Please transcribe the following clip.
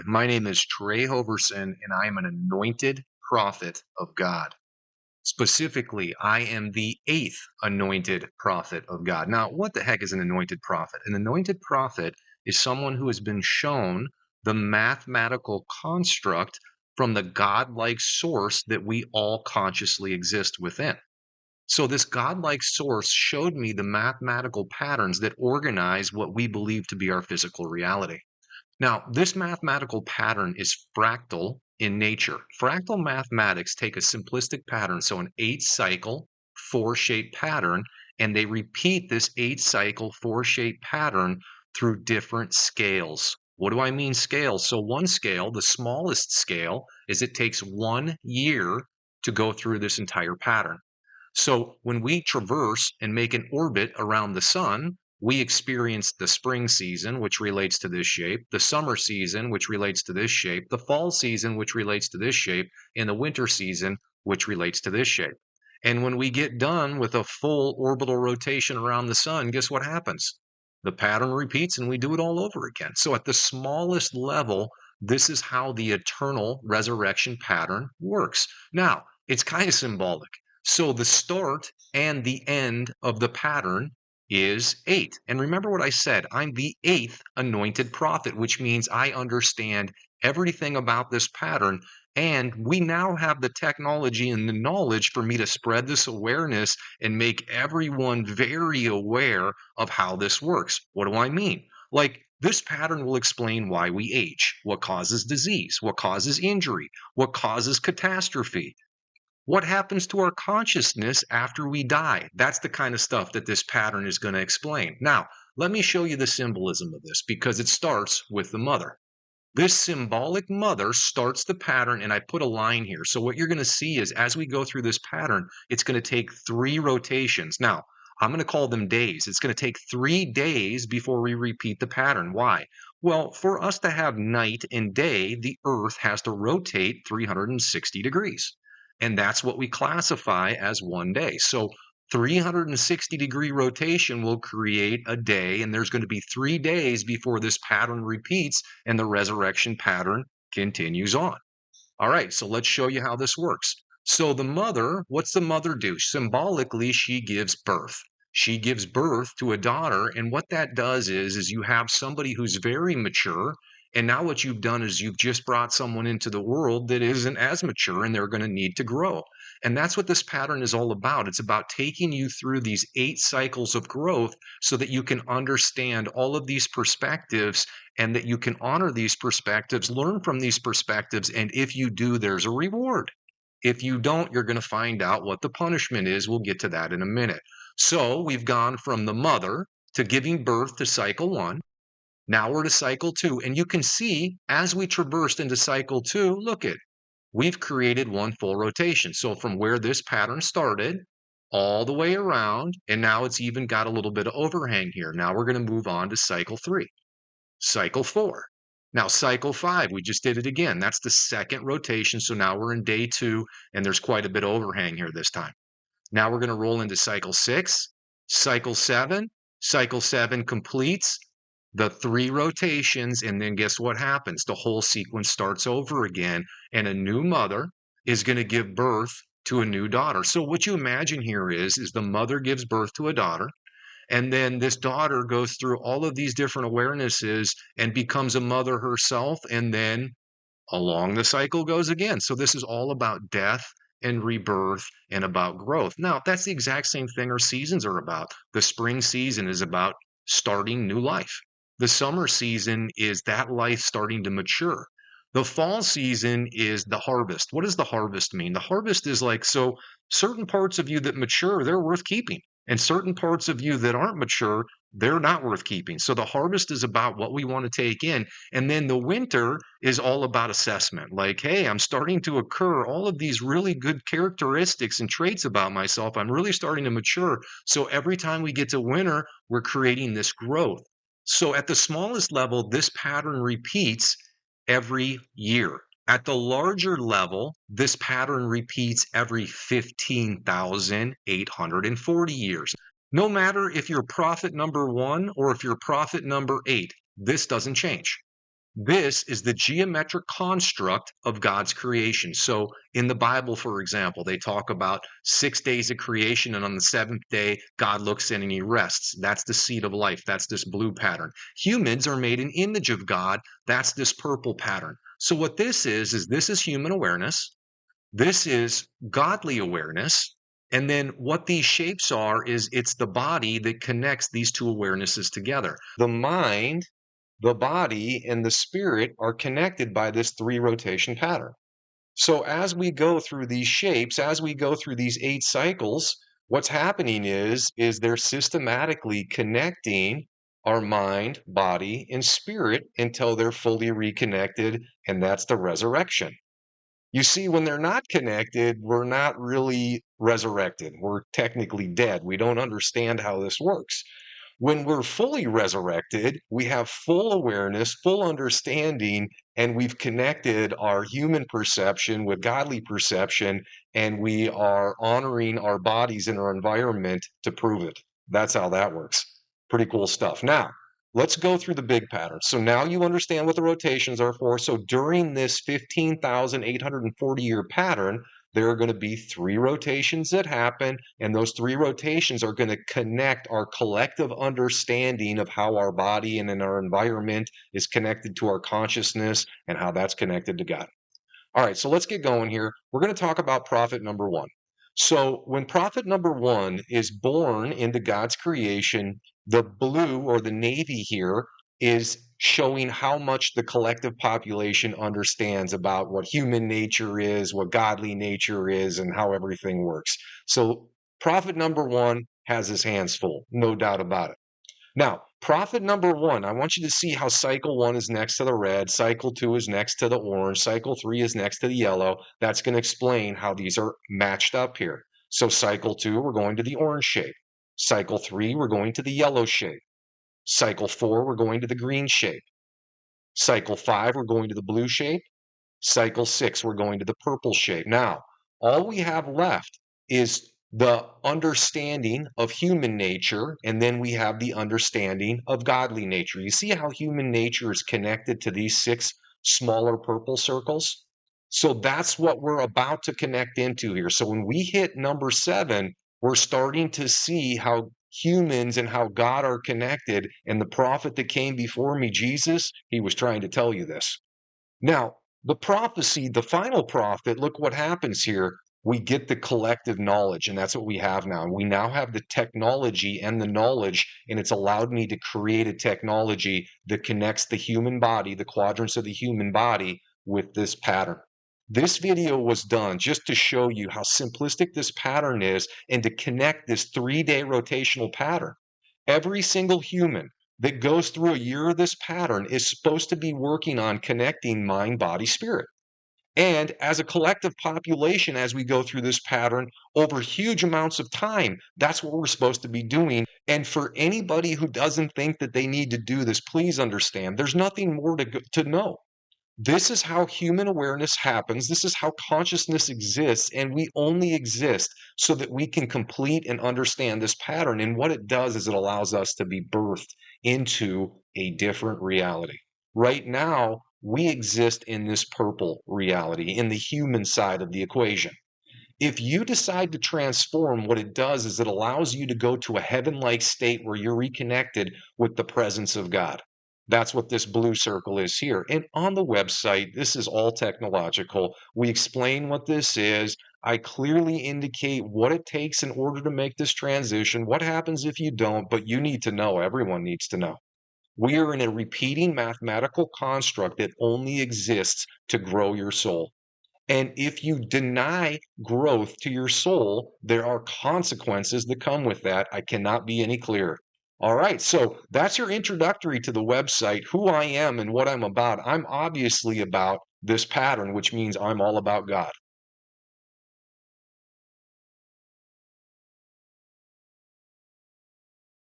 My name is Trey Hoverson, and I am an anointed prophet of God. Specifically, I am the eighth anointed prophet of God. Now, what the heck is an anointed prophet? An anointed prophet is someone who has been shown the mathematical construct from the godlike source that we all consciously exist within. So, this godlike source showed me the mathematical patterns that organize what we believe to be our physical reality. Now, this mathematical pattern is fractal in nature. Fractal mathematics take a simplistic pattern, so an 8-cycle, 4-shaped pattern, and they repeat this 8-cycle, 4-shaped pattern through different scales. What do I mean scales? So one scale, the smallest scale, is it takes 1 year to go through this entire pattern. So when we traverse and make an orbit around the sun, we experience the spring season, which relates to this shape, the summer season, which relates to this shape, the fall season, which relates to this shape, and the winter season, which relates to this shape. And when we get done with a full orbital rotation around the sun, guess what happens? The pattern repeats and we do it all over again. So at the smallest level, this is how the eternal resurrection pattern works. Now, it's kind of symbolic. So the start and the end of the pattern is 8. And remember what I said, I'm the eighth anointed prophet, which means I understand everything about this pattern. And we now have the technology and the knowledge for me to spread this awareness and make everyone very aware of how this works. What do I mean? Like, this pattern will explain why we age, what causes disease, what causes injury, what causes catastrophe, what happens to our consciousness after we die? That's the kind of stuff that this pattern is going to explain. Now, let me show you the symbolism of this because it starts with the mother. This symbolic mother starts the pattern, and I put a line here. So, what you're going to see is as we go through this pattern, it's going to take 3 rotations. Now, I'm going to call them days. It's going to take 3 days before we repeat the pattern. Why? Well, for us to have night and day, the earth has to rotate 360 degrees. And that's what we classify as one day. So 360-degree rotation will create a day, and there's going to be 3 days before this pattern repeats and the resurrection pattern continues on. All right, so let's show you how this works. So the mother, what's the mother do? Symbolically, she gives birth. She gives birth to a daughter, and what that does is you have somebody who's very mature, and now what you've done is you've just brought someone into the world that isn't as mature, and they're going to need to grow. And that's what this pattern is all about. It's about taking you through these 8 cycles of growth so that you can understand all of these perspectives and that you can honor these perspectives, learn from these perspectives. And if you do, there's a reward. If you don't, you're going to find out what the punishment is. We'll get to that in a minute. So we've gone from the mother to giving birth to cycle 1. Now we're to cycle 2. And you can see as we traversed into cycle 2, look at, we've created one full rotation. So from where this pattern started all the way around, and now it's even got a little bit of overhang here. Now we're going to move on to cycle 3. Cycle 4. Now, cycle 5, we just did it again. That's the second rotation. So now we're in day 2, and there's quite a bit of overhang here this time. Now we're going to roll into cycle 6, cycle 7. Cycle 7 completes the 3 rotations, and then guess what happens? The whole sequence starts over again, and a new mother is going to give birth to a new daughter. So what you imagine here is the mother gives birth to a daughter. And then this daughter goes through all of these different awarenesses and becomes a mother herself. And then along the cycle goes again. So this is all about death and rebirth and about growth. Now, that's the exact same thing our seasons are about. The spring season is about starting new life. The summer season is that life starting to mature. The fall season is the harvest. What does the harvest mean? The harvest is like, so certain parts of you that mature, they're worth keeping. And certain parts of you that aren't mature, they're not worth keeping. So the harvest is about what we want to take in. And then the winter is all about assessment. Like, hey, I'm starting to occur all of these really good characteristics and traits about myself. I'm really starting to mature. So every time we get to winter, we're creating this growth. So at the smallest level, this pattern repeats every year. At the larger level, this pattern repeats every 15,840 years. No matter if you're prophet number 1 or if you're prophet number 8, this doesn't change. This is the geometric construct of God's creation. So in the Bible, for example, they talk about 6 days of creation, and on the seventh day, God looks in and he rests. That's the seed of life. That's this blue pattern. Humans are made in image of God. That's this purple pattern. So what this is this is human awareness. This is godly awareness. And then what these shapes are is it's the body that connects these two awarenesses together. The mind, the body, and the spirit are connected by this 3 rotation pattern. So as we go through these shapes, as we go through these 8 cycles, what's happening is they're systematically connecting our mind, body, and spirit until they're fully reconnected, and that's the resurrection. You see, when they're not connected, we're not really resurrected. We're technically dead. We don't understand how this works. When we're fully resurrected, we have full awareness, full understanding, and we've connected our human perception with godly perception, and we are honoring our bodies and our environment to prove it. That's how that works. Pretty cool stuff. Now, let's go through the big pattern. So now you understand what the rotations are for. So during this 15,840-year pattern, there are going to be 3 rotations that happen, and those 3 rotations are going to connect our collective understanding of how our body and in our environment is connected to our consciousness and how that's connected to God. All right, so let's get going here. We're going to talk about prophet number 1. So when prophet number 1 is born into God's creation, the blue or the navy here is showing how much the collective population understands about what human nature is, what godly nature is, and how everything works. So prophet number 1 has his hands full, no doubt about it. Now, prophet number 1, I want you to see how cycle 1 is next to the red, cycle 2 is next to the orange, cycle 3 is next to the yellow. That's going to explain how these are matched up here. So cycle 2, we're going to the orange shape. Cycle 3, we're going to the yellow shape. Cycle 4, we're going to the green shape. Cycle 5, we're going to the blue shape. Cycle 6, we're going to the purple shape. Now, all we have left is the understanding of human nature, and then we have the understanding of godly nature. You see how human nature is connected to these 6 smaller purple circles? So that's what we're about to connect into here. So when we hit number 7, we're starting to see how humans and how God are connected. And the prophet that came before me, Jesus, he was trying to tell you this. Now, the prophecy, the final prophet, look what happens here. We get the collective knowledge, and that's what we have now. We now have the technology and the knowledge, and it's allowed me to create a technology that connects the human body, the quadrants of the human body, with this pattern. This video was done just to show you how simplistic this pattern is and to connect this 3-day rotational pattern. Every single human that goes through a year of this pattern is supposed to be working on connecting mind, body, spirit. And as a collective population, as we go through this pattern over huge amounts of time, that's what we're supposed to be doing. And for anybody who doesn't think that they need to do this, please understand there's nothing more to know. This is how human awareness happens. This is how consciousness exists, and we only exist so that we can complete and understand this pattern. And what it does is it allows us to be birthed into a different reality. Right now, we exist in this purple reality, in the human side of the equation. If you decide to transform, what it does is it allows you to go to a heaven-like state where you're reconnected with the presence of God. That's what this blue circle is here. And on the website, this is all technological. We explain what this is. I clearly indicate what it takes in order to make this transition, what happens if you don't, but you need to know, everyone needs to know. We are in a repeating mathematical construct that only exists to grow your soul. And if you deny growth to your soul, there are consequences that come with that. I cannot be any clearer. All right, so that's your introductory to the website, who I am and what I'm about. I'm obviously about this pattern, which means I'm all about God.